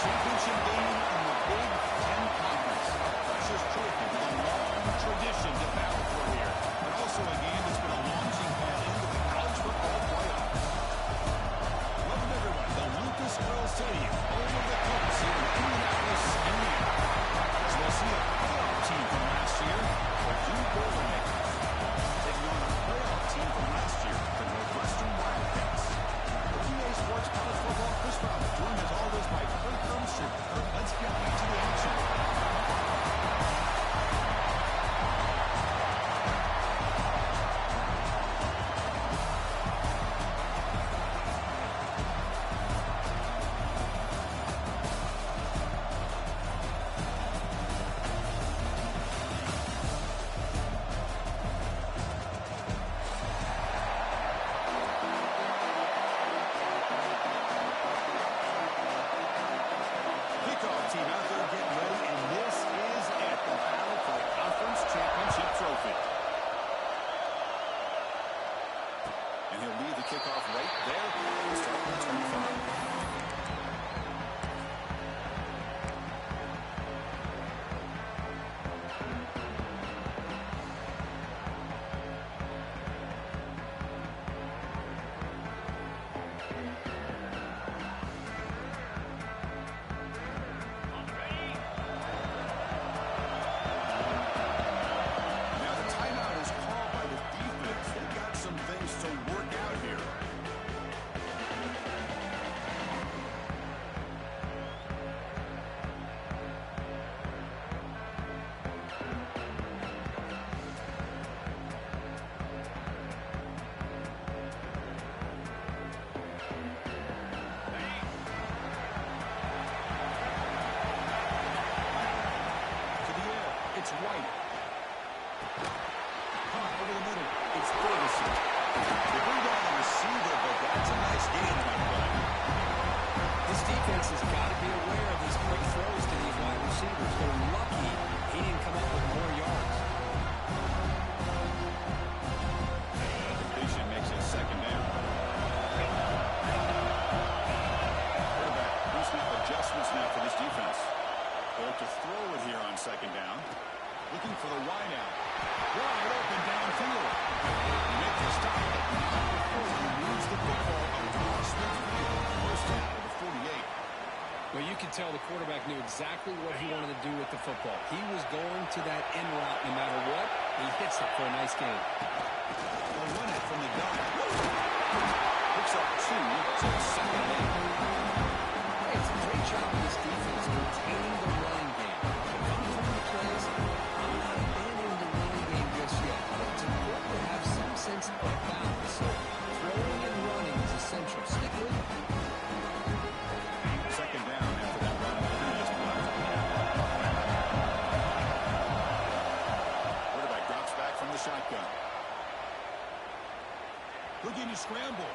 championship game in the Big Ten Conference. A precious trophy with a long tradition to battle for here. But also a game that's been a launching pad into the college football playoffs. Welcome, everyone, to Lucas Oil Stadium, home of the Colts here in Indianapolis, Indiana. As we'll see a playoff team from last year, Purdue Boilermakers, taking on a playoff team from last year, the Northwestern Wildcats. EA Sports College Football Chris Fowler, joined as always by Kurt Ermstrom. Let's get back to the action. Team out there getting ready, and this is it, the battle for the conference championship trophy. And he'll lead the kickoff right there. We'll start with 25. It's White. Over the middle. It's Ferguson. They bring down the receiver, but that's a nice gain on that play. This defense has got to be aware of these quick throws to these wide receivers. They're lucky he didn't come up with more yards. And completion makes it second down. Quarterback, recent adjustments now for this defense. They'll have to throw it here on second down. Looking for the wide out. Wide open downfield. He makes the stop at 9 before he moves the football up to Ross Smith's field. First down to the 48. Well, you can tell the quarterback knew exactly what he wanted to do with the football. He was going to that in route no matter what. He hits it for a nice gain. They'll run it from the gun. Picks up 2, so second down. Hey, it's a great job of this defense containing the running game. Plays, I'm not abandoning the running game just yet, but it's important to have some sense of balance. So throwing and running is essential. Stick with it. Second down after that run on the previous play. Quarterback drops back from the shotgun. Looking to scramble.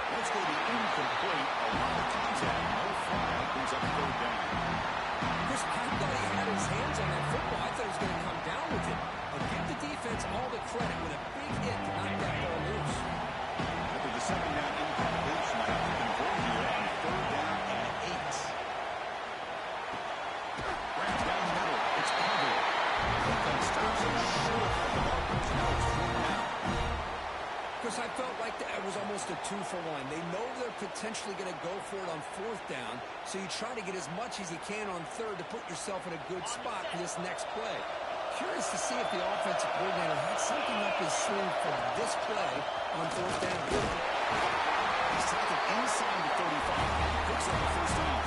Let's go to incomplete. A lot of contact. No flag. Brings up third down. Chris, I thought he had his hands on that football. I thought he was going to come down with it. But give the defense all the credit with a big hit to knock that ball loose. After the second down incompletion, I have to convert here on third down and 8. Wrapped down the middle. It's covered. Defense stops him short of the markers. Now it's 4th down. Chris, I felt like that was almost a 2-for-1. They know they're potentially going to go for it on 4th down, so you try to get as much as you can on 3rd to put yourself in a good spot for this next play. Curious to see if the offensive coordinator had something up his sleeve for this play on 4th down. He's tackled inside the 35. Picks up the first down.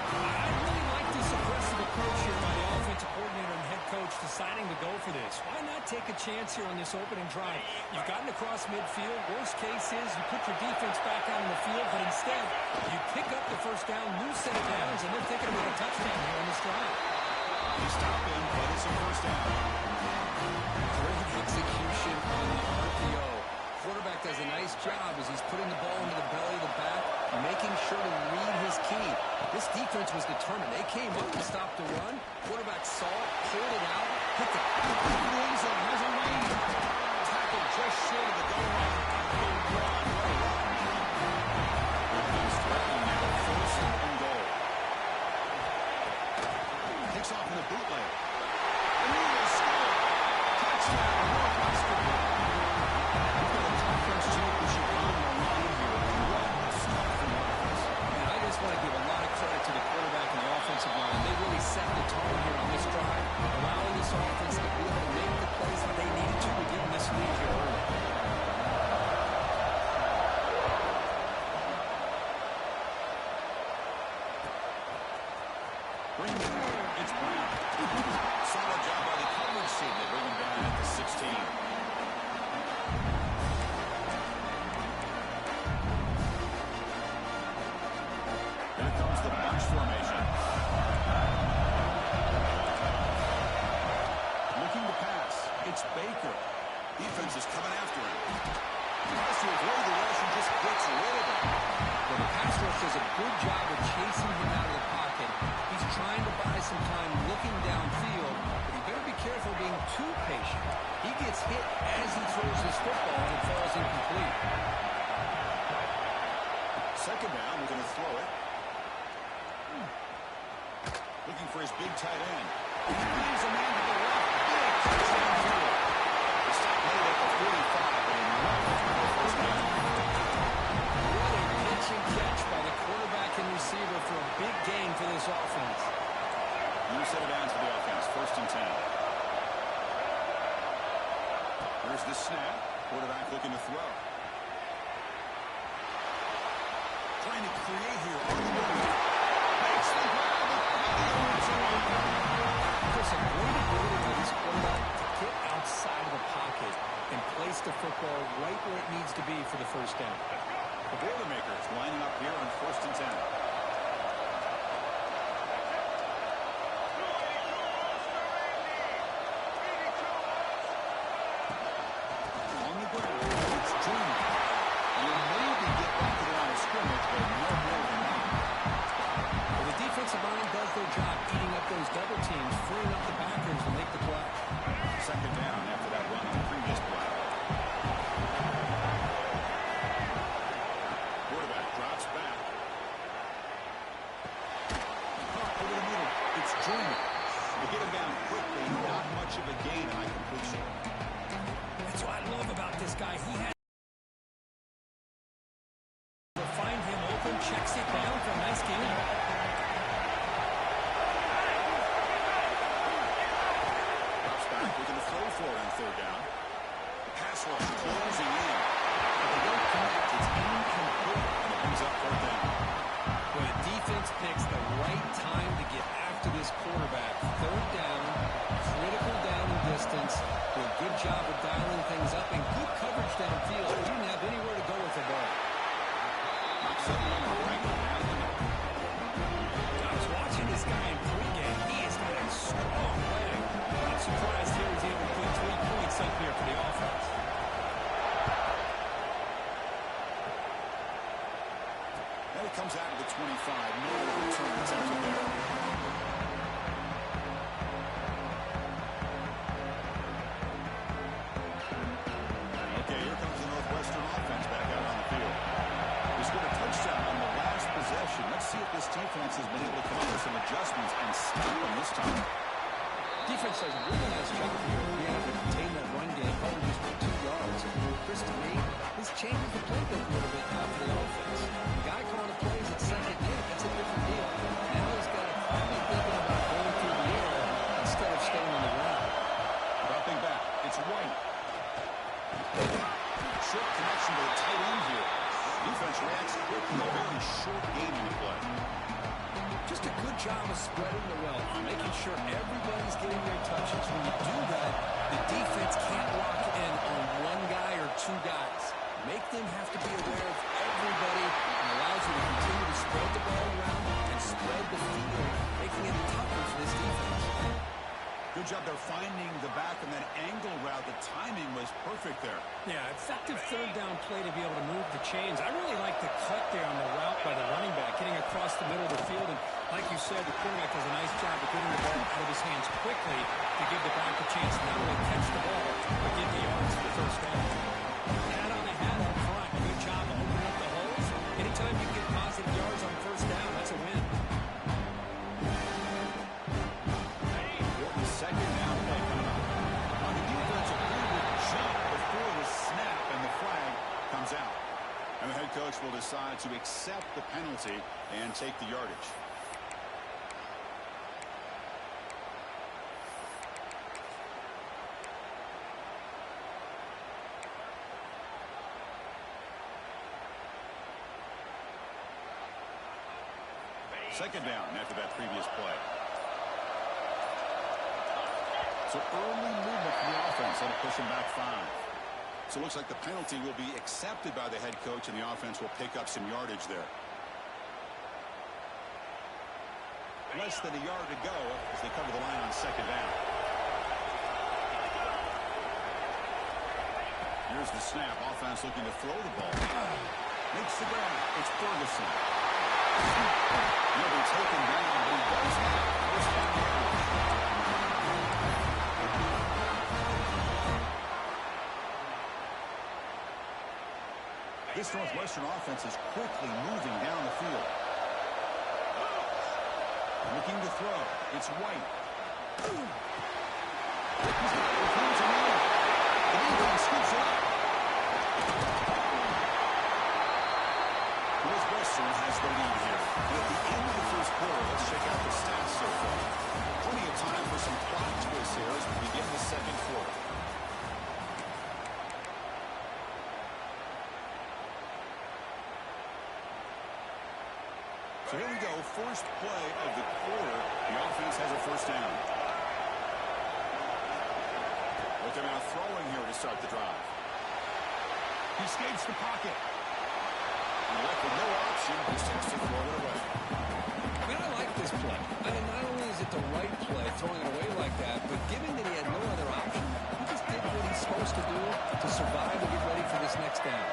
I really like this aggressive approach here by the offensive coordinator and head coach deciding to go for this. Why not take a chance here on this opening drive? You've gotten across midfield. Worst case is you put your defense back out on the field, but instead you pick up the first down, lose set of downs, and they're thinking about a touchdown here on this drive. They stop him, but it's a first down. Great execution on the RPO. Quarterback does a nice job as he's putting the ball into the belly of the back, making sure to read his key. This defense was determined. They came up to stop the run. Quarterback saw it, pulled it out, hit the wings and has a lead. Tackled just short of the goal line. Good run right up. Evans is coming after him. He tries to avoid the rush and just gets rid of him. Well, the pass rush does a good job of chasing him out of the pocket. He's trying to buy some time looking downfield, but he better be careful being too patient. He gets hit as he throws his football and it falls incomplete. Second down, we're going to throw it. Looking for his big tight end. He leaves a man to the left. Big touchdown field. The stop made at the 45, but enough for the first down. What a pitch and catch by the quarterback and receiver for a big gain for this offense. You set it down to the offense. First and 10. Here's the snap. Quarterback looking to throw. Trying to create here on the move. Makes the grab. There's a great ability for this quarterback to get outside of the pocket and place the football right where it needs to be for the first down. The Boilermakers lining up here on first and 10. On the ground, it's Junior. Will maybe get back to the line of scrimmage, but no more than that. Well, the defensive line does their job eating up those double teams, freeing up the backers to make the play. Second down after that run on the previous play. Quarterback drops back. Caught over the middle. It's Junior. They get him down quickly. Not much of a gain on that completion. That's what I love about this guy. He has to find him open, checks it down for a nice gain. Drops back. We're going to throw for it on third down. Pass rush closing in. But they don't connect. It's incomplete. And it comes up fourth down. Well, the defense picks the right time to get after this quarterback. Third down, critical down and distance. Do a good job of dialing things up and good coverage downfield. He didn't have anywhere to go with the ball. Knocks up on the right down the middle. I was watching this guy in pregame. He has got a strong leg. I'm surprised he was able to put 3 points up here for the offense. And it comes out of the 25. No return attempted there. Okay, here comes the Northwestern offense back out on the field. They scored a touchdown on the last possession. Let's see if this defense has been able to come up with some adjustments and stop them this time. Defense does a really nice job here being able to contain that run game, probably just for 2 yards. Chris, to me, this changes the playbook a little bit now for the offense. The guy calling the plays at second in, that's a different deal. Now he's got to probably thinking about going through the air instead of staying on the ground. Dropping back. It's White. Short connection to the tight end here. Defense reacts quickly. A very short game in the play. Just a good job of spreading the wealth, making sure everybody's getting their touches. When you do that, the defense can't lock in on one guy or 2 guys. Make them have to be aware of everybody and allows you to continue to spread the ball around and spread the field, making it tougher for this defense. Good job there finding the back and that angle route. The timing was perfect there. Yeah, effective third down play to be able to move the chains. I really like the cut there on the route by the running back, getting across the middle of the field. And like you said, the quarterback does a nice job of getting the ball out of his hands quickly to give the back a chance to not only catch the ball, but get the yards for the first down. Hat on the hat up front. Good job of opening up the holes. Anytime you can get positive yards on first down, that's a win. Second down play coming up. On the defense, a pretty good jump before the snap, and the flag comes out. And the head coach will decide to accept the penalty and take the yardage. Second down after that previous play. So early movement from the offense. That'll push him back 5. So it looks like the penalty will be accepted by the head coach, and the offense will pick up some yardage there. Less than a yard to go as they cover the line on second down. Here's the snap. Offense looking to throw the ball. Makes the grab. It's Ferguson. He'll be taken down, but he does have first down yardage. This Northwestern offense is quickly moving down the field. Looking to throw. It's White. He's got it. He's in there. The defense scoops it up. Northwestern has the lead here. And at the end of the first quarter, let's check out the stats so far. Plenty of time for some plot twists here as we begin the second quarter. So here we go, first play of the quarter. The offense has a first down. Looking out throwing here to start the drive. He escapes the pocket. And left with no option, just has to throw it away. Man, I like this play. I mean, not only is it the right play, throwing it away like that, but given that he had no other option, he just did what he's supposed to do to survive and get ready for this next down.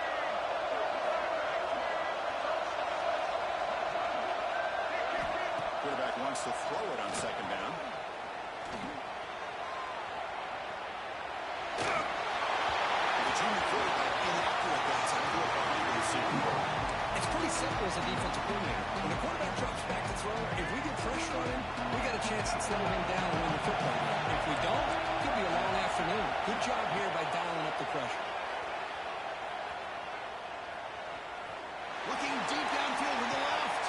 Quarterback wants to throw it on second down. The junior quarterback inaccurate that time to a behind the receiver. It's pretty simple as a defensive coordinator. When the quarterback drops back to throw, if we get pressure on him, we got a chance to slow him down and win the football game. If we don't, it could be a long afternoon. Good job here by dialing up the pressure. Looking deep downfield to the left.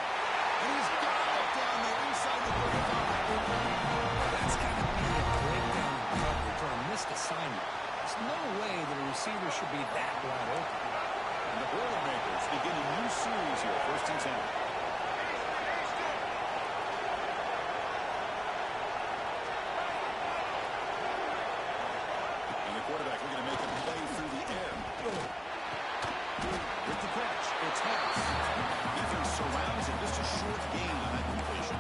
And he's got it down there inside the 35. That's got to be a breakdown in coverage or a missed assignment. There's no way that a receiver should be that wide open. And the Boilermakers begin a new series here, 1st and 10. And the quarterback looking to make a play through the air. With the catch, it's Harris. Defense surrounds it, just a short gain on that completion.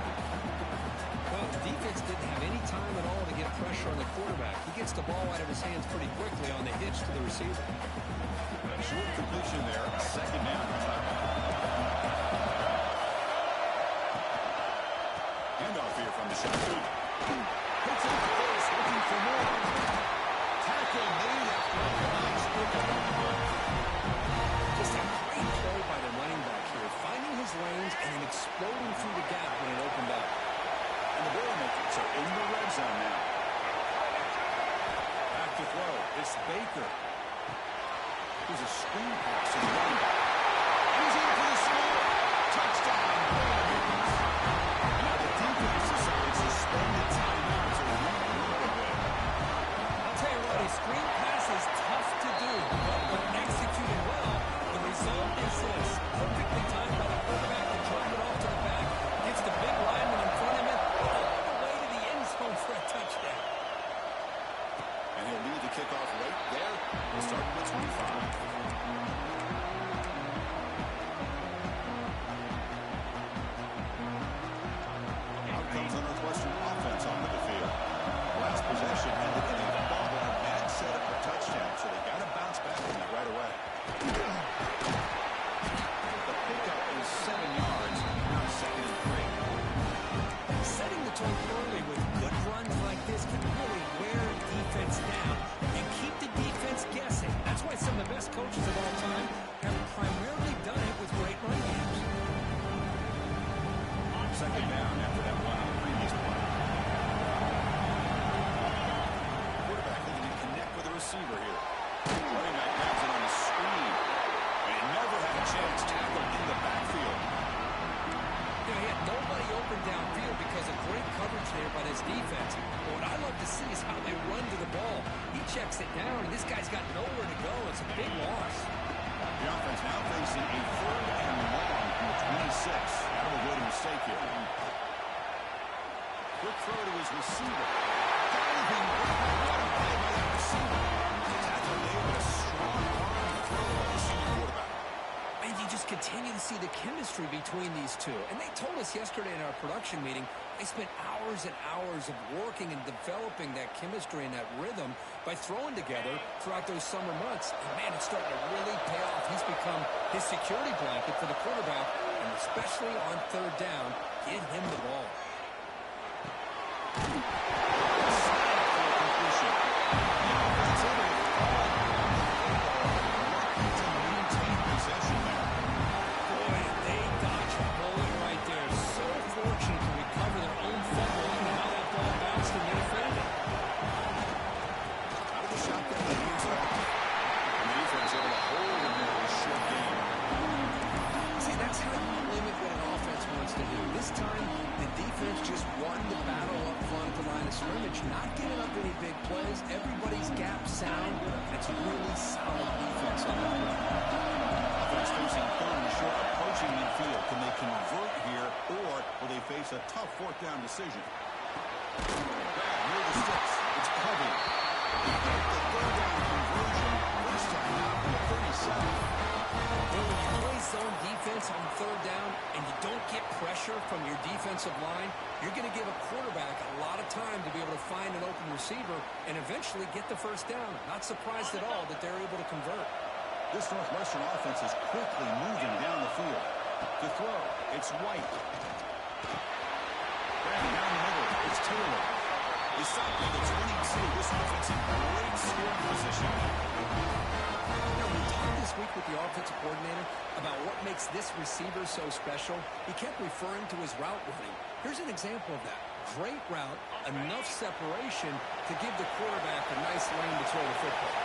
Well, the defense didn't have any time at all to get pressure on the quarterback. He gets the ball out of his hands pretty quickly on the hitch to the receiver. A short completion there, second down. Handoff here from the shotgun. Hits it first, looking for more. Tackle made after a nice pickup on the run. Just a great play by the running back here, finding his lanes and then exploding through the gap when it opened up. And the Boilermakers are in the red zone now. Back to throw. It's Baker. Here's a screen pass to the running back. And he's in for the score. Touchdown, Boilermakers. And now the defense decides to spend the timeout to regroup a bit. I'll tell you what, a screen pass is tough to do, but when executed well, the result is this. Perfectly timed by the quarterback to drive it off to the back. Gets the big lineman in front of him all the way to the end zone for a touchdown. And he'll lead the kickoff right there. We'll start with 25. Out comes the Northwestern offense onto the field. Last possession ended in a fumble, a bad setup for touchdown, so they got to bounce back from that right away. The pickup is 7 yards, now 2nd and 3. Setting the tone early with good runs like this can really wear a defense down and keep the defense guessing. That's why some of the best coaches of all time have primarily done it with great run games. Second down after that one on the previous play. Quarterback looking to connect with the receiver here. Running back grabs it on the screen. And he never had a chance tackled in the backfield. You know, he had nobody open downfield because of great coverage there by this defense. But what I love to see is how they run to the ball. He checks it down, and this guy's got nowhere to go. It's a big loss. The offense now facing a 3rd and long from the 26. That'll avoid a mistake here. Quick throw to his receiver. Diving. What a play by that receiver. The tackle made with a strong arm throw by the senior quarterback. And you just continue to see the chemistry between these two. And they told us yesterday in our production meeting, They spent hours and hours of working and developing that chemistry and that rhythm by throwing together throughout those summer months. And, man, it's starting to really pay off. He's become his security blanket for the quarterback, and especially on third down, get him the ball. Not giving up any big plays. Everybody's gap sound. It's really solid defense on that one. Offense facing third and short, approaching midfield. Can they convert here, or will they face a tough fourth down decision? Bad near the sticks. It's covered. The third down conversion. First time out from the 37. When you play zone defense on third down and you don't get pressure from your defensive line, you're going to give a quarterback a lot of time to be able to find an open receiver and eventually get the first down. Not surprised at all that they're able to convert. This Northwestern offense is quickly moving down the field. To throw, it's White. Grabbing down the middle, it's Taylor. He's stopped at the 22. This offense in great scoring position. We talked this week with the offensive coordinator about what makes this receiver so special. He kept referring to his route running. Here's an example of that. Great route, enough separation to give the quarterback a nice lane to throw the football.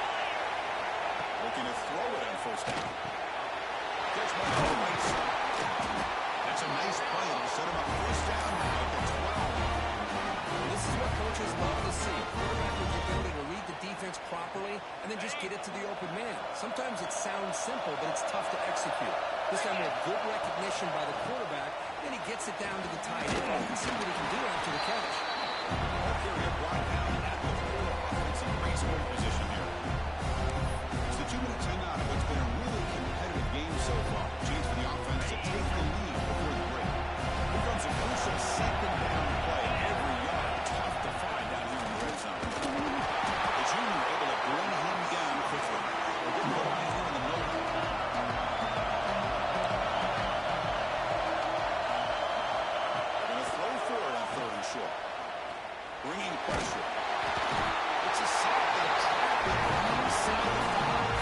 Looking to throw it on first down. Gets one on the right side. That's a nice play. It'll set him up first down now at the 12. This is what coaches love to see. A quarterback with the ability to read the defense properly and then just get it to the open man. Sometimes it sounds simple, but it's tough to execute. This time we have good recognition by the quarterback, then he gets it down to the tight end. You can see what he can do after the catch. Area brought down at the 4. Offense in great scoring position here. It's the 2-minute timeout of what's been a really competitive game so far. Chance for the offense to take the lead before the break. Here comes a crucial second down play. Every yard tough to find down here in the red zone. The junior able to bring him down quickly. We're getting the line here in the middle. They're going to throw for it on third and short. Bringing pressure. It's a sack. They trap it inside the 5.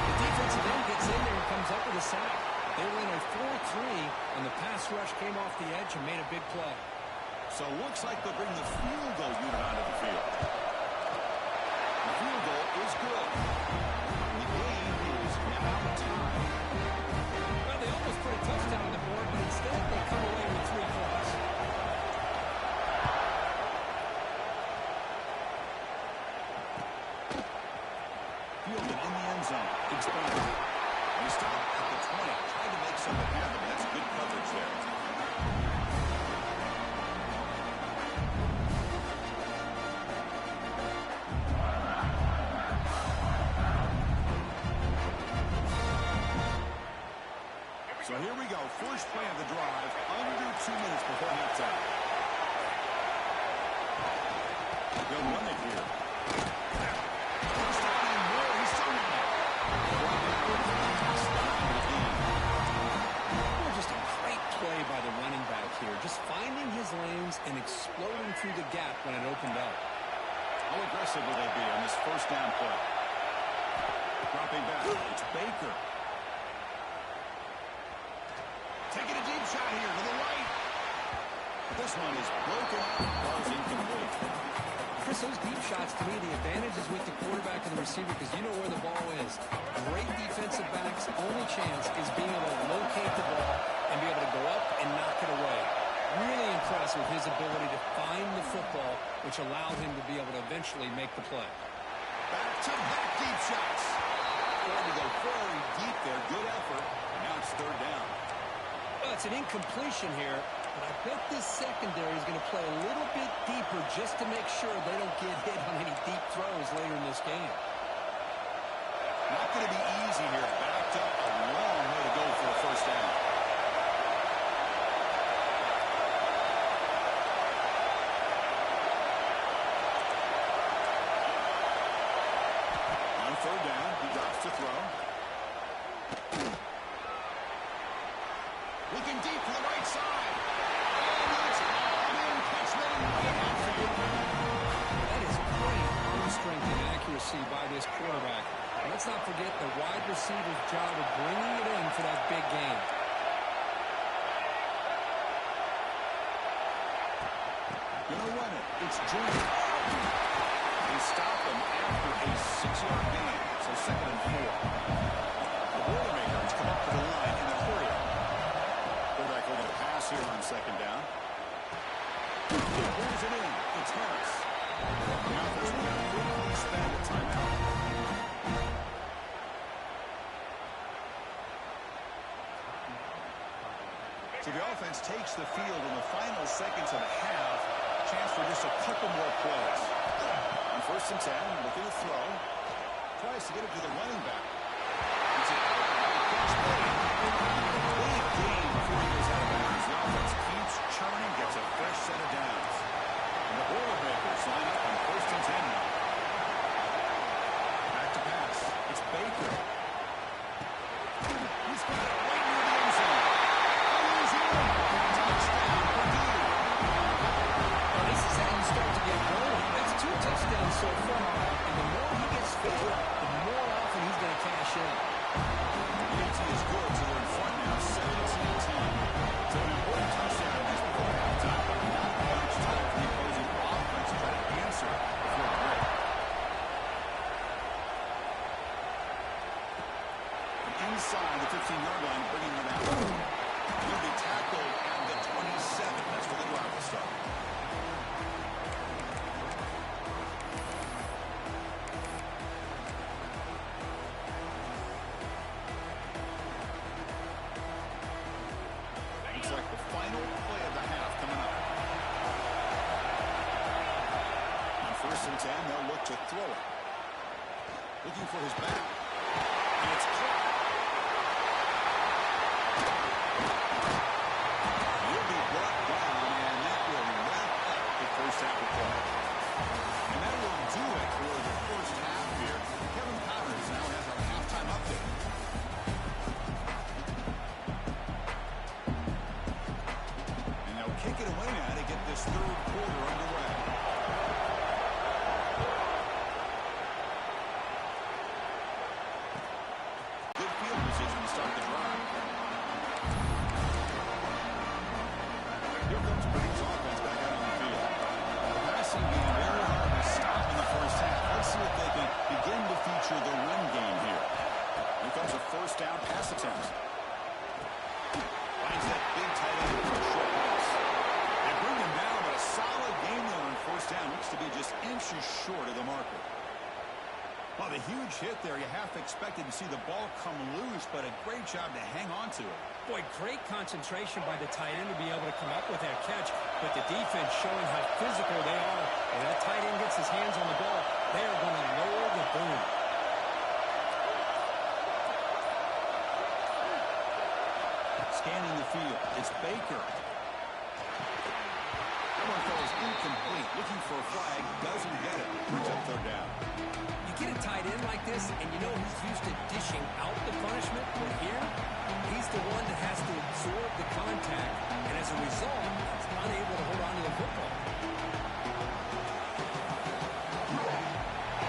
The defensive end gets in there and comes up with a sack. They were in a 4-3, and the pass rush came off the edge and made a big play. So it looks like they'll bring the field goal unit onto the field. The field goal is good. The game is now tied. Well, they almost put a touchdown on the board, but instead they come away with 3 points. Fielded in the end zone. Exposed. He stopped at the 20. Tried to make something happen. That's good coverage there. So here we go. First play of the drive. Under 2 minutes before halftime. They'll run it here. Just a great play by the running back here. Just finding his lanes and exploding through the gap when it opened up. How aggressive will they be on this first down play? Dropping back. It's Baker. Taking a deep shot here to the right. This one is broken up. Ball's incomplete. Chris, those deep shots, to me, the advantage is with the quarterback and the receiver because you know where the ball is. Great defensive backs' only chance is being able to locate the ball and be able to go up and knock it away. Really impressed with his ability to find the football, which allowed him to be able to eventually make the play. Back-to-back deep shots. Going to go very deep there. Good effort. And now it's third down. Well, it's an incompletion here, but I bet this secondary is going to play a little bit deeper just to make sure they don't get hit on any deep throws later in this game. Not going to be easy here. Backed up a long way to go for a first down. let's not forget the wide receiver's job of bringing it in for that big game. Gonna run it. It's Jordan. They stop him after a 6-yard gain. So 2nd and 4. The Boilermakers come up to the line in a hurry. Quarterback looking to pass here on 2nd down. He brings it in. It's Harris. The offense will have a quickly spend a timeout. So the offense takes the field in the final seconds of the half. Chance for just a couple more plays. On 1st and 10, looking to throw. Tries to get it to the running back. It's an outright catch play. Big game before he goes out of bounds. The offense keeps churning, gets a fresh set of downs. And the Boilermakers line up on 1st and 10 now. Back to pass. It's Baker. He's got it right near the end zone. He's in. Touchdown, Purdue. Well, this is how you start to get going. That's 2 touchdowns so far. And the more he gets fit, the more often he's going to cash in. The AT is good, so they're in front now, 17-10. So an important touchdown just before halftime, but not much time for the opposing offense to try to answer before the break. Inside the 15-yard line, bringing it out. He'll be tackled at the 27. That's where the drive will start. Looks like the final play of the half coming up. On 1st and 10, they'll look to throw it. Looking for his back. And it's caught. He'll be brought down, and that will wrap up the first half of play. And that will do it for the first half here. Kevin Powers now has our halftime update. And they'll kick it away now to get this 3rd quarter underway. Good field position to start the drive. Here comes Purdue's offense back out on the field. The passing game very hard to stop in the first half. Let's see if they can begin to feature the run game here. Here comes a 1st down pass attempt. Finds that big tight end for a short pass. They bring him down, but a solid game there on 1st down. Looks to be just inches short of the marker. Well, the huge hit there. You half expected to see the ball come loose, but a great job to hang on to it. Boy, great concentration by the tight end to be able to come up with that catch, but the defense showing how physical they are. When that tight end gets his hands on the ball, they are going to lower the boom. Scanning the field, it's Baker. That one falls incomplete. Looking for a flag, doesn't get it. Brings up 3rd down. You get a tight end like this, and you know he's used to dishing out the punishment, but here, he's the one that has to absorb the contact, and as a result, he's unable to hold on to the football.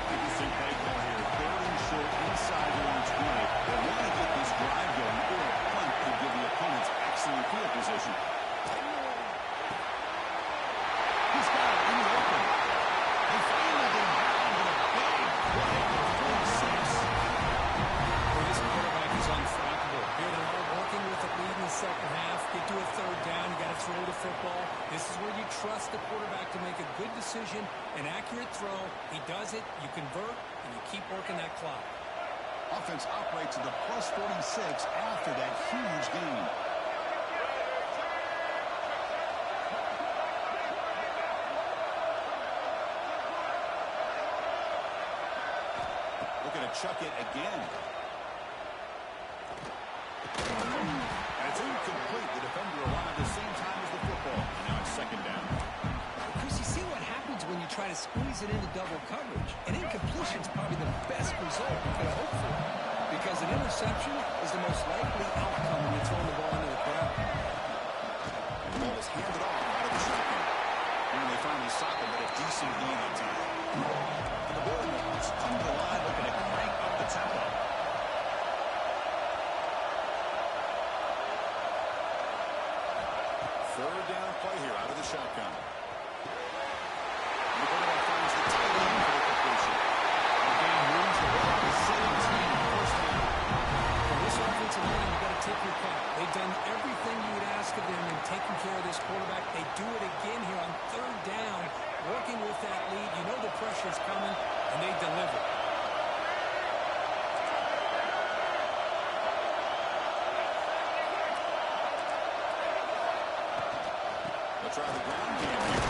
Interesting play call here. 3rd and short inside the own 20. They want to get this drive going, or a punt could give the opponents excellent field position. He's got it in the open. They finally get him down to a big play for 46. Well, this quarterback is unflappable. Here they are working with the lead in the second half. Get to a 3rd down. You got to throw the football. This is where you trust the quarterback to make a good decision, an accurate throw. He does it, you convert, and you keep working that clock. Offense operates at the plus 46 after that huge gain. Looking to chuck it again. And it's incomplete. The defender arrived at the same time as the football. And now it's 2nd down. Chris, you see what happens when you try to squeeze it into double coverage. An incompletion is probably the best result you could hope for, because an interception is the most likely outcome when you're throwing the ball into the crowd. And the ball is handed off out of the shotgun. And they finally stop him at a decent gain that time. And the Boilermakers come to the line looking to crank up the the tempo. Third down play here out of the shotgun. The quarterback finds the tight end for the completion. The game moves the ball to 17, first down. For this offensive line, you've got to take your cut. They've done everything you would ask of them in taking care of this quarterback. They do it again here on third down, working with that lead. You know the pressure's coming, and they deliver. Try the ground game here.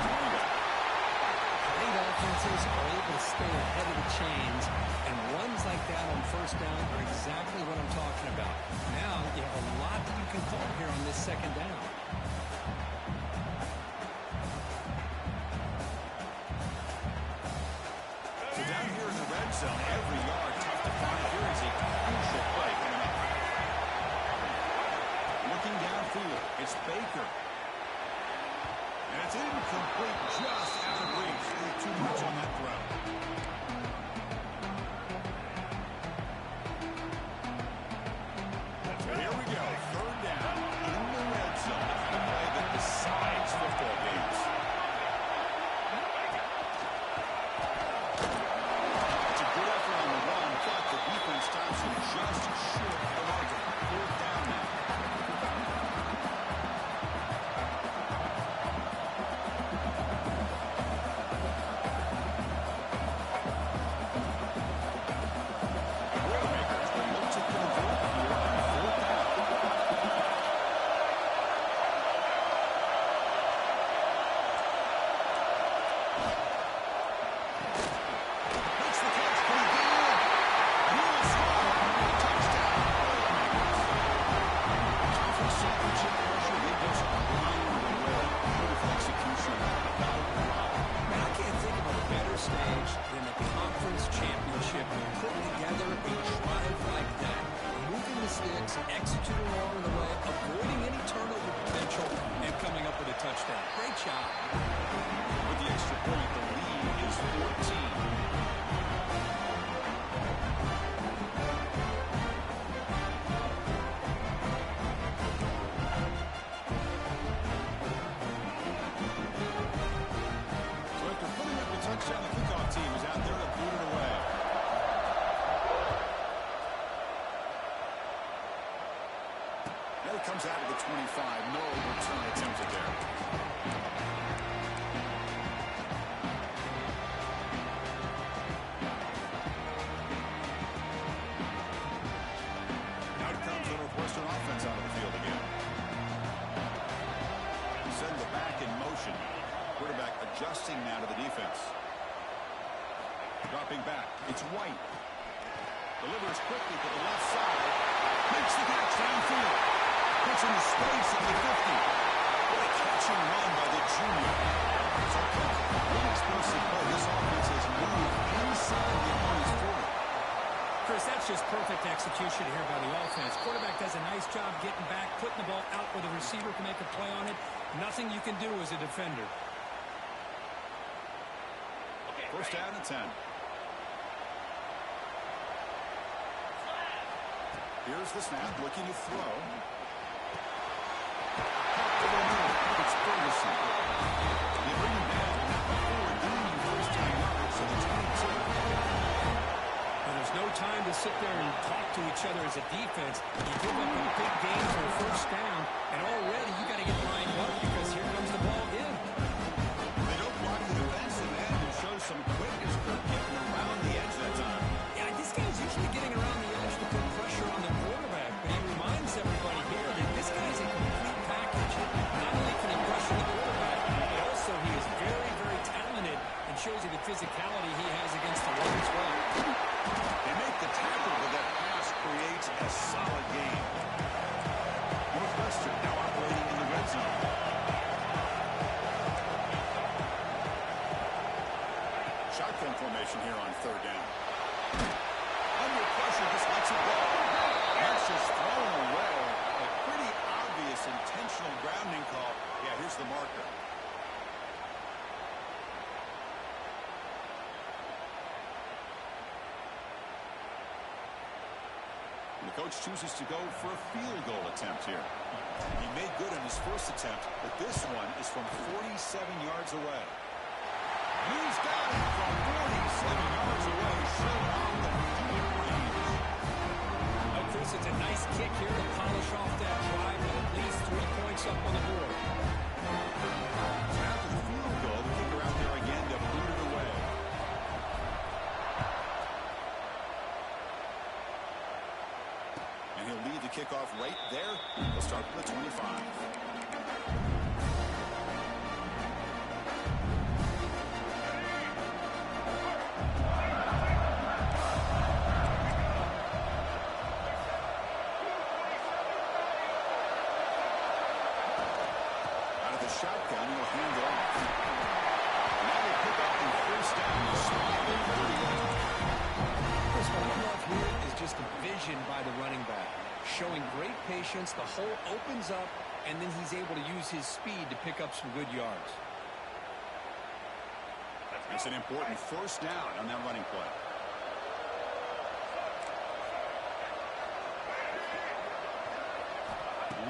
Great offenses are able to stay ahead of the chains, and runs like that on first down are exactly what I'm talking about. Now you have a lot that you can call here on this second down. So down here in the red zone, every yard tough to find. Here is a crucial play coming up. Looking downfield, it's Baker. And it's incomplete, just out of reach. Too much on that throw. So here we go, third down in the red zone. A play that decides football games. It's a good effort on the run, but the defense stops him just short of the marker. Fourth down now. Executing along the way, avoiding any turnover potential, and coming up with a touchdown. Great job. With the extra point, the lead is 14. So after putting up the touchdown, the kickoff team is out there to boot it away. It comes out of the 25. No return attempted there. Now it comes the Northwestern offense out of the field again. Send the back in motion. Quarterback adjusting now to the defense. Dropping back. It's White. Delivers quickly to the left side. Makes the catch downfield. Puts in the space at the 50. What a catch and run by the junior. So one explosive play. This offense has moved inside the opponent's 40. Chris, that's just perfect execution here by the offense. Quarterback does a nice job getting back, putting the ball out where the receiver can make a play on it. Nothing you can do as a defender. First down and 10. Here's the snap, looking to throw. It's Ferguson. They bring him down before gaining first time yards, so the 22. And there's no time to sit there and talk to each other as a defense. You give up a big gain for a first down, and already you got to get lined up because here comes the ball in. They don't block the defensive end and show some quickness for getting around the edge that time. Yeah, this guy's usually getting around the edge to put pressure on the quarterback, but he reminds everybody here that this guy's a complete package. Not only can he pressure the quarterback, but also he is very, very talented and shows you the physicality he has against the run as well. They make the tackle, but that pass creates a solid game. Northwestern now operating in the red zone. Shotgun formation here on third down. Under pressure, just lets it go. That's just thrown away. A pretty obvious intentional grounding call. Yeah, here's the marker. The coach chooses to go for a field goal attempt here. He made good on his first attempt, but this one is from 47 yards away. He's got it from 47 yards away, showing off the deep range. Now, Chris, it's a nice kick here to polish off that drive with at least 3 points up on the board. So after the field goal, the kicker out there again to boot it away. And he'll lead the kickoff right there. He'll start from the 25. Shotgun, he'll hand it off. Now they pick up the first down. The spot at 38. Chris, what I love here is just the vision by the running back. Showing great patience, the hole opens up, and then he's able to use his speed to pick up some good yards. It's an important first down on that running play.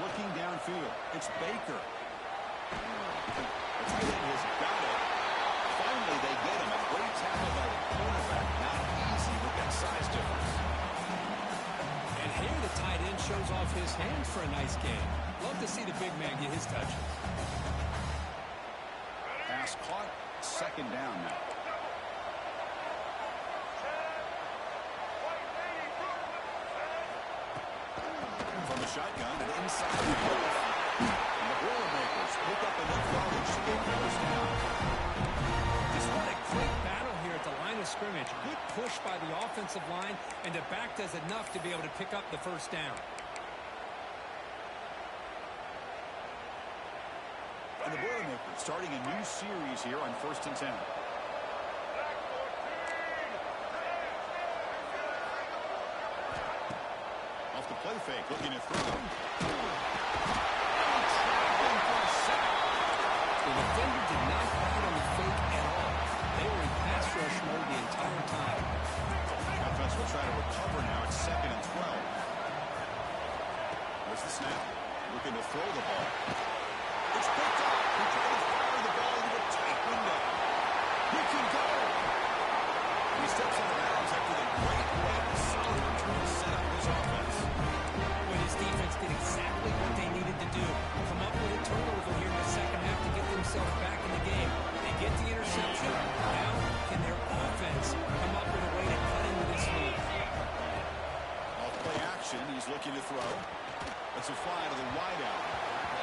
Looking downfield, it's Baker. The tight end has got it. Finally, they get him. A great tackle by the quarterback. Not easy with that size difference. And here the tight end shows off his hands for a nice game. Love to see the big man get his touches. Pass caught. Second down now. From the shotgun and inside the goal. And the Boilermakers pick up enough yardage to get first down. Just what a great battle here at the line of scrimmage. Good push by the offensive line, and the back does enough to be able to pick up the first down. And the Boilermakers starting a new series here on 1st and 10. Off the play fake, looking to throw. The defender did not bite on the fake at all. They were in pass rush mode the entire time. Offense will try to recover now. It's 2nd and 12. There's the snap. Looking to throw the ball. It's picked up. He tried to fire the ball into a tight window. He can go. He steps out of bounds after the great run. Solid return to set up his offense. When his defense did exactly what they needed to do. Come up with a turnover here in the second half to get themselves back in the game. They get the interception. Now, can their offense come up with a way to cut into this lead? Off play action, he's looking to throw. That's a fly to the wideout.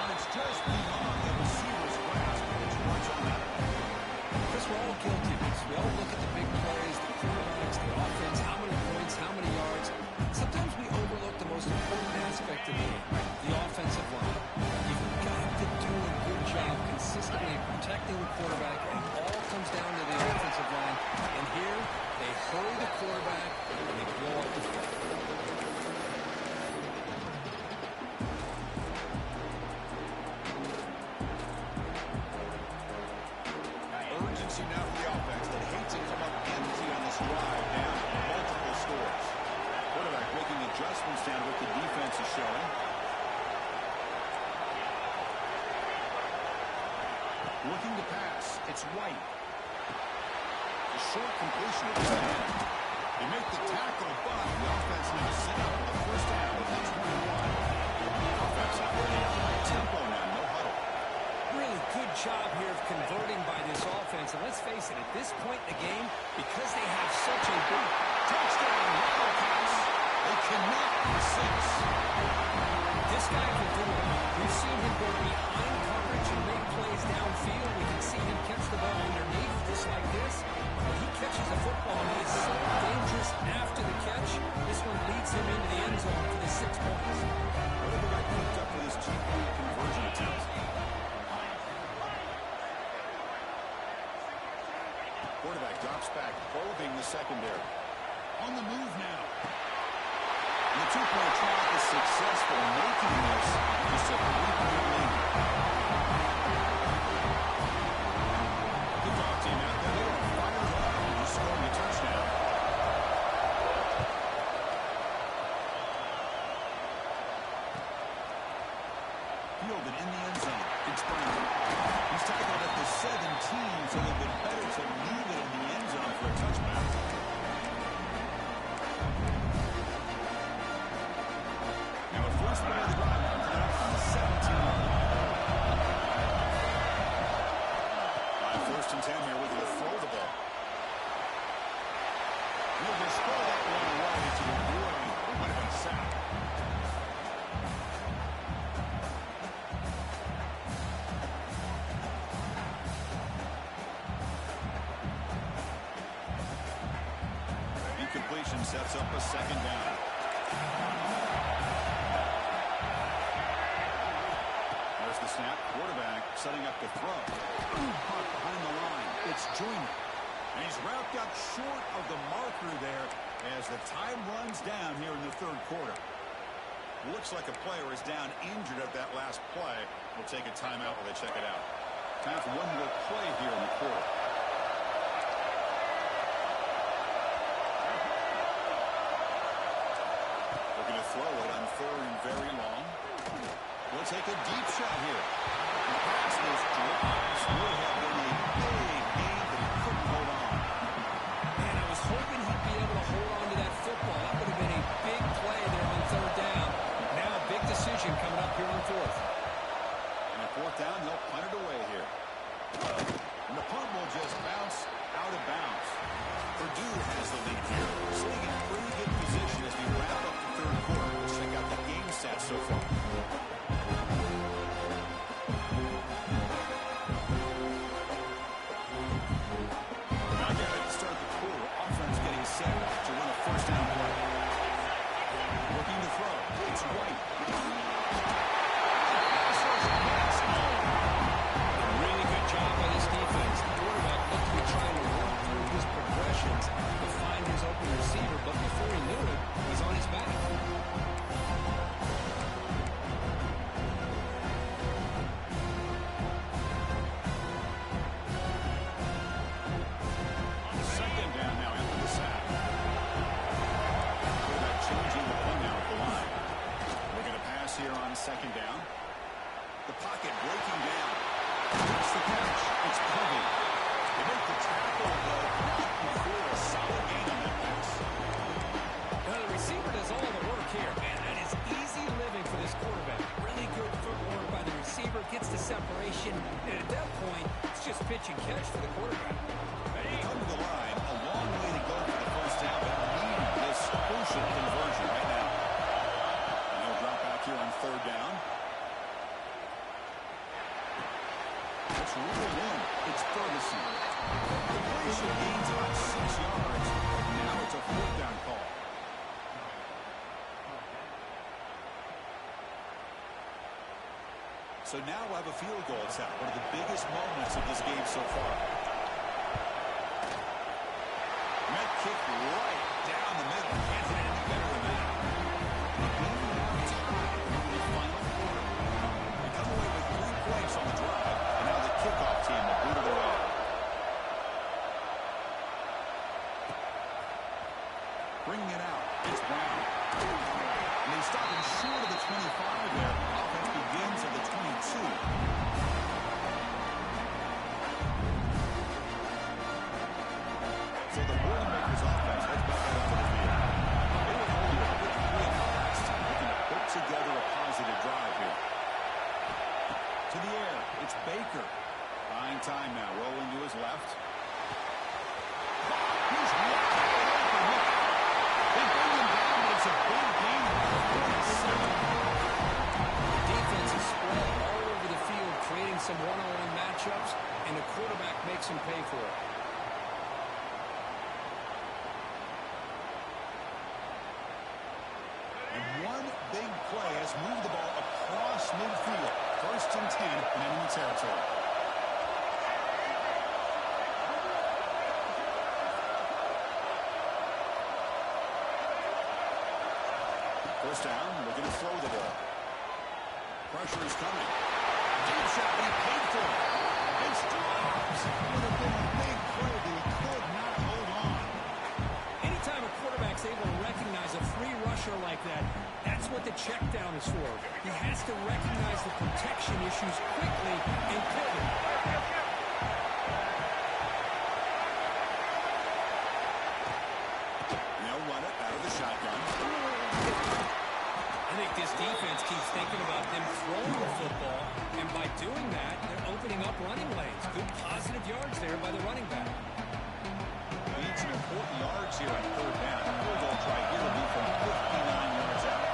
And it's just beyond the receiver's grasp. It's much on that. Chris, we're all guilty of this. We all look at the big plays, the quarterbacks, the offense, how many points, how many yards. Sometimes we overlook the most important aspect of the game, the offensive line. You've got to do a good job consistently protecting the quarterback, and it all comes down to the offensive line. And here, they hurry the quarterback, and they blow up the field. Urgency now for the offense that hate to come up empty on this drive down multiple scores. Quarterback making adjustments down to what the defense is showing. Looking to pass. It's White. A short completion at the end. They make the tackle, but the offense now set up with the first down with the 21. Offense operating at high tempo now, no huddle. Really good job here of converting by this offense. And let's face it, at this point in the game, because they have such a big touchdown, pass, they cannot resist. This guy can do it. We've seen him go behind coverage and make plays downfield. We can see him catch the ball underneath, just like this. When he catches a football, he is so dangerous after the catch. This one leads him into the end zone for the 6 points. What have the guy picked up for this two-point conversion attempt? Quarterback drops back, probing the secondary. On the move now. And the two-point try is successful, making this just a 3-point lead. Good job, team out there. They are fired up and just scoring a touchdown. fielded in the end zone. It's Brown. He's tackled at the 17, so it would have been better to leave it in the end zone for a touchback. Now a first play of the drive coming up from the 17-yard line. By 1st and 10 here, we're going to throw the ball. He'll just throw that one away to avoid what might have been sacked. Incompletion sets up a 2nd down. There's the snap. Quarterback setting up the throw. Caught behind the line. It's Joyner. And he's wrapped up short of the marker there as the time runs down here in the 3rd quarter. Looks like a player is down injured at that last play. We'll take a timeout while they check it out. Time for one more play here in the quarter. We're going to throw it on 3rd and very long. We'll take a deep shot here. The pass was dropped. Would have been a big gain, but he couldn't hold on. Man, I was hoping he'd be able to hold on to that football. That would have been a big play there on 3rd down. Now a big decision coming up here on 4th. And at 4th down, they'll punt it away here. And the punt will just bounce out of bounds. Purdue has the lead here, sitting in pretty good position as we wrap up the 3rd quarter. Let's check out the game stats so far. So now we'll have a field goal attempt, one of the biggest moments of this game so far. Met kick right down the middle. Can't hit any better than that. The game now tied in the final quarter. They come away with 3 points on the drive, and now the kickoff team will boot it away. Bringing it out, it's Brown. And they stop him short of the 25 there. Offense begins at the 22. So the Boilermakers offense heads back out to the field. They were only a quick 3 in the last, looking to put together a positive drive here. To the air, it's Baker. Buying time now, rolling to his left. He's wide open. They bring him down, but it's a big gain. The defense is spread all over the field, creating some one-on-one matchups, and the quarterback makes him pay for it. And one big play has moved the ball across midfield. 1st and 10 in enemy territory. First down, looking to throw the ball. Pressure is coming. Deep shot, but he paid for it. It's drops. Would have been a big play, but he could not hold on. Anytime a quarterback's able to recognize a free rusher like that, that's what the check down is for. He has to recognize the protection issues quickly and pivot. They'll run it out of the shotgun. I think this defense keeps thinking about them throwing the football, and by doing that, they're opening up running lanes. Good positive yards there by the running back. Need some important yards here on third down. The field goal try here will be from 59 yards out.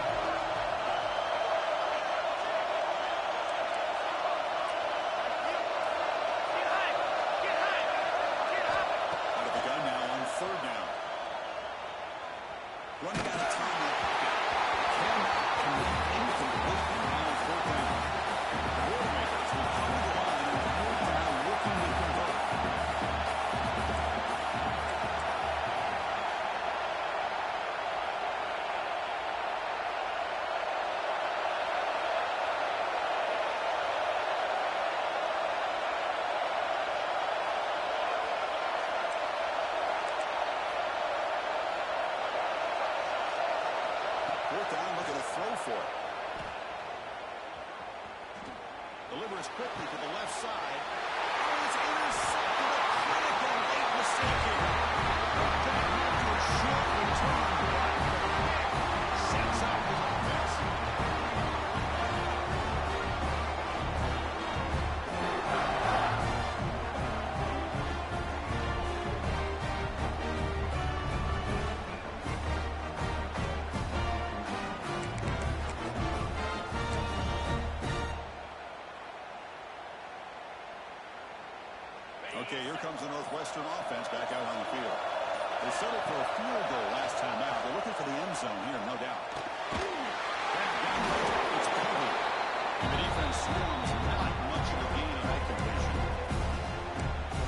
Out of the gun now on third down. Running out of time in the pocket. Cannot commit incomplete and now fourth down. The Boilermakers will come to the line on fourth down looking to convert. Fourth down, look at a throw for it. Delivers quickly to the left side. Oh, it's intercepted. A critical late mistake here. That after a short return. Sets up his offense. Okay, here comes the Northwestern offense back out on the field. They settled for a field goal last time out. They're looking for the end zone here, no doubt. It's covered. And the defense swarms not much of a gain on that completion.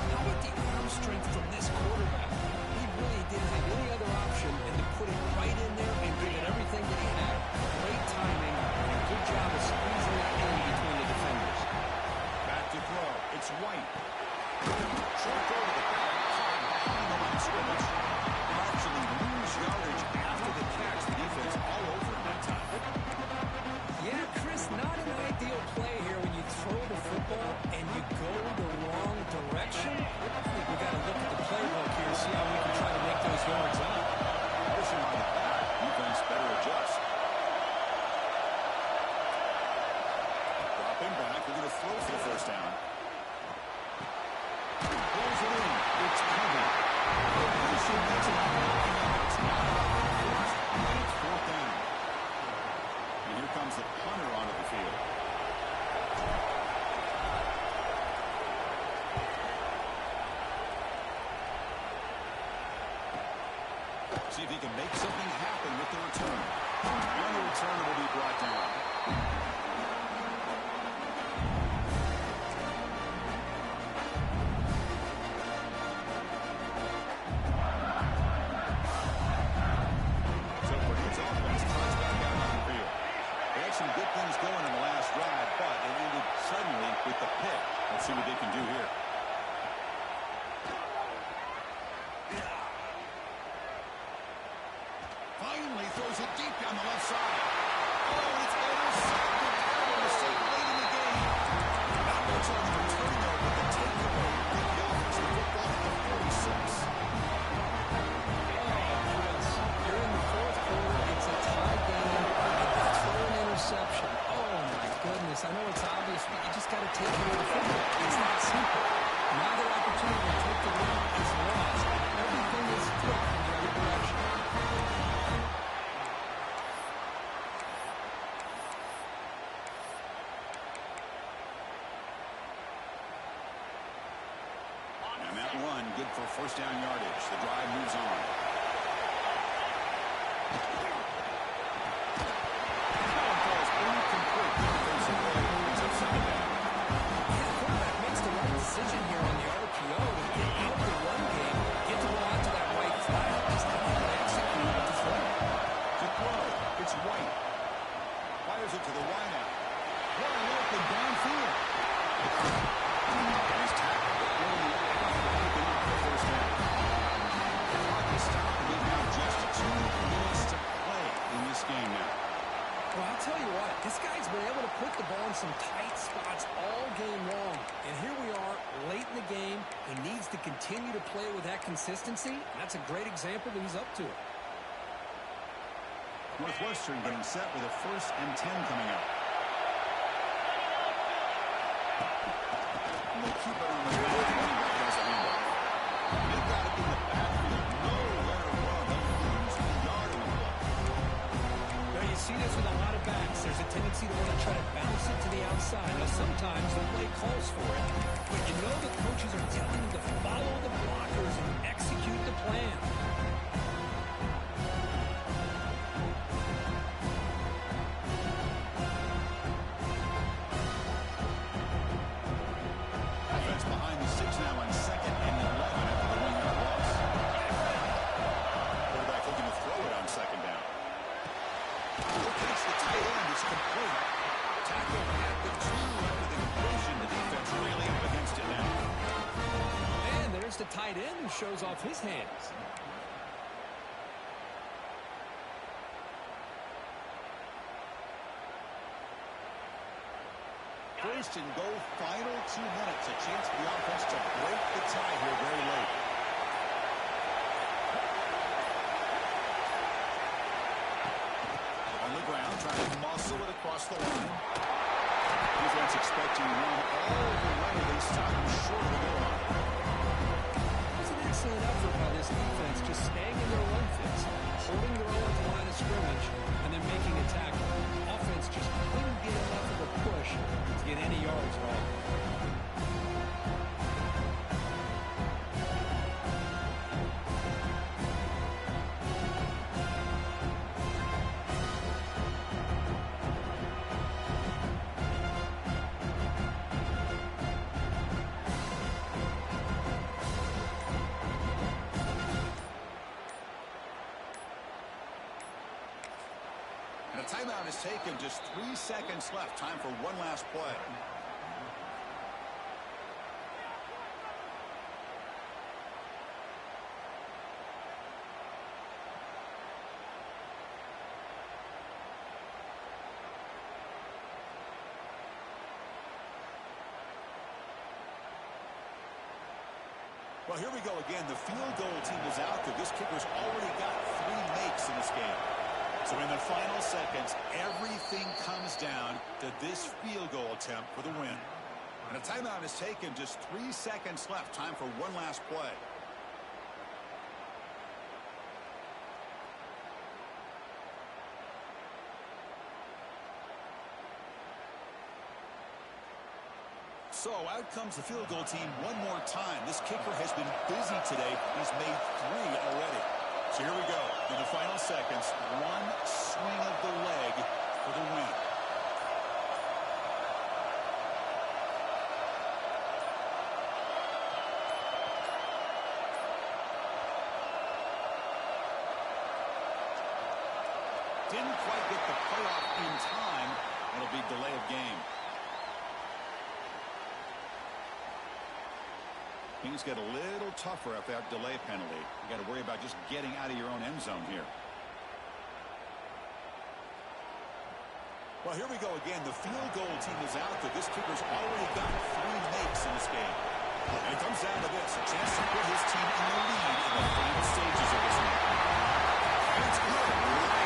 How about the arm strength from this quarterback? He really didn't have any other option than to put it right in there and give it everything that he had. Great timing and a good job of squeezing it in between the defenders. Back to throw. It's White. Short throw to the back. Behind the line of scrimmage. They actually lose yardage after the catch. The defense all over him that time. Yeah, Chris, not an ideal play here when you throw the football and you go the wrong direction. I think we got to look at the playbook here, see how we can try to make those yards up. Motion on the back. Defense better adjust. Dropping back. We're going to throw for the first down. Pulls it in. It's covered. Completion makes it out. It's not out first. And it's fourth down. And here comes the punter onto the field. See if he can make something happen with the return. And the return will be brought down. So Purdue's offense comes back out on the field. They had some good things going in the last drive, but it ended suddenly with the pick. Let's see what they can do here. Finally throws it deep down the left side. Oh, it's intercepted. Terrible mistake late in the game. Not much on the return, though, but the takeaway with the offensive football at the 46. Chris, you're in the fourth quarter. It's a tie game, and you throw an interception. Oh, my goodness. I know it's obvious, but you just got to take it over football. It's that simple. Now the opportunity to take the lead is lost. Everything is flipped in the other direction. And that run, good for first down yardage. The drive moves on. That ball is incomplete. Defensive play brings up second down. Yeah, the quarterback makes the right decision here on the RPO to get out the run game, get the ball out to that right flat. He's not going to execute with the throw. To throw, it's White. Fires it to the wideout. Wide open downfield. And he's tackled. Picking up the first down. The clock is stopped. We have just 2 minutes to play in this game now. Well, I'll tell you what, this guy's been able to put the ball in some tight spots all game long. And here we are, late in the game. He needs to continue to play with that consistency. That's a great example that he's up to it. Northwestern getting set with a 1st and 10 coming up. And they keep it on the ground. Running back has the handoff. They've got it in the backfield. Nowhere to run. They'll lose the yard in the play. Now, you see this with a lot of backs. There's a tendency to want to try to bounce it to the outside. Now, sometimes the play calls for it, but you know the coaches are telling you to follow the blockers and execute the plan. Offense behind the 6 now on 2nd and 11 after the 1-yard loss. Quarterback looking to throw it on 2nd down. Look, it's the tight end is complete. Tackle at the 2 after the completion. The defense really up against it now. And there's the tight end who shows off his hands. First and goal, final 2 minutes. A chance for the offense to break the tie here very late. On the ground, trying to muscle it across the line. Defense expecting to run all the way. They stop him short of the goal line. It's an excellent effort by this defense, just staying in their run fits, holding their own at the line of scrimmage, and then making a tackle. Offense just couldn't get enough of a push to get any yards at all. And a timeout is taken. Just 3 seconds left. Time for one last play. Well, here we go again. The field goal team is out there. This kicker's already got 3 makes in this game. So in the final seconds, everything comes down to this field goal attempt for the win. And a timeout is taken. Just 3 seconds left. Time for one last play. So out comes the field goal team one more time. This kicker has been busy today. He's made 3 already. So here we go. In the final seconds, one swing of the leg for the win. Didn't quite get the playoff in time. It'll be delay of game. Things get a little tougher after that delay penalty. You got to worry about just getting out of your own end zone here. Well, here we go again. The field goal team is out there. This kicker's already got 3 makes in this game. And it comes down to this, a chance to put his team in the lead in the final stages of this one. And it's good.